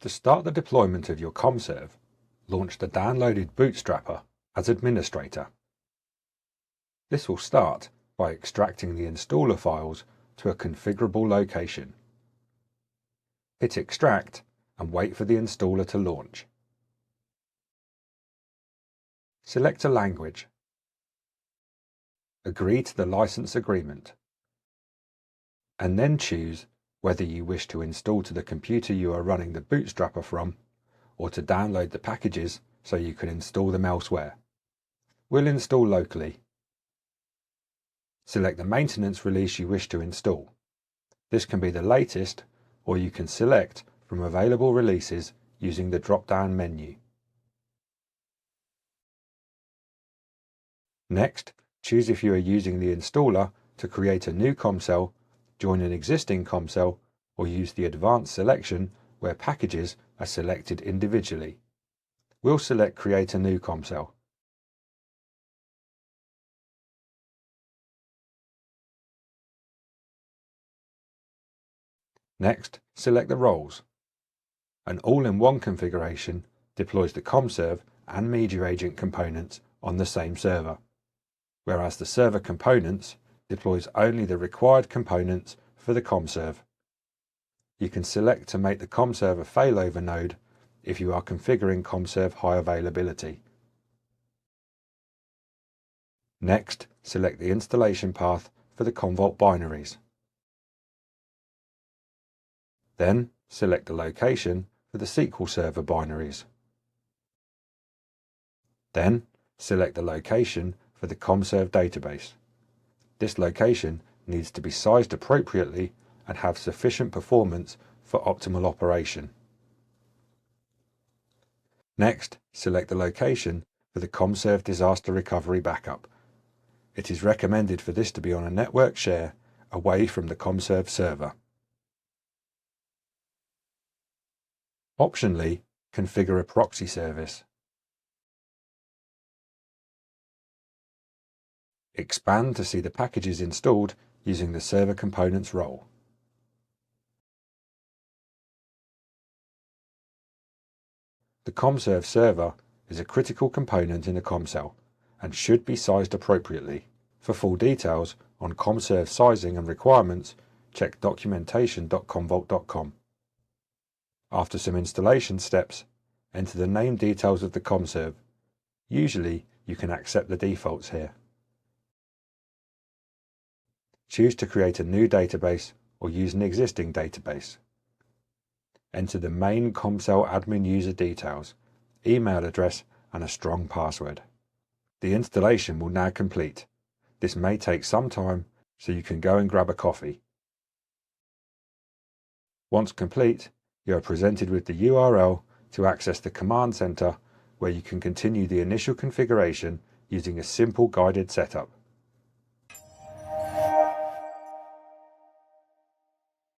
To start the deployment of your CommServe, launch the downloaded Bootstrapper as administrator. This will start by extracting the installer files to a configurable location. Hit Extract and wait for the installer to launch. Select a language. Agree to the license agreement, and then choose whether you wish to install to the computer you are running the Bootstrapper from, or to download the packages so you can install them elsewhere. We'll install locally. Select the maintenance release you wish to install. This can be the latest, or you can select from available releases using the drop-down menu. Next, choose if you are using the installer to create a new CommCell, join an existing CommCell, or use the advanced selection where packages are selected individually. We'll select Create a new CommCell. Next, select the roles. An all-in-one configuration deploys the CommServe and Media Agent components on the same server, whereas the server components deploys only the required components for the CommServe. You can select to make the CommServe a failover node if you are configuring CommServe high availability. Next, select the installation path for the Commvault binaries. Then, select the location for the SQL Server binaries. Then, select the location for the CommServe database. This location needs to be sized appropriately and have sufficient performance for optimal operation. Next, select the location for the CommServe disaster recovery backup. It is recommended for this to be on a network share away from the CommServe server. Optionally, configure a proxy service. Expand to see the packages installed using the server components role. The CommServe server is a critical component in a CommCell and should be sized appropriately. For full details on CommServe sizing and requirements, check documentation.commvault.com. After some installation steps, enter the name details of the CommServe. Usually, you can accept the defaults here. Choose to create a new database or use an existing database. Enter the main CommCell admin user details, email address, and a strong password. The installation will now complete. This may take some time, so you can go and grab a coffee. Once complete, you are presented with the URL to access the command center, where you can continue the initial configuration using a simple guided setup.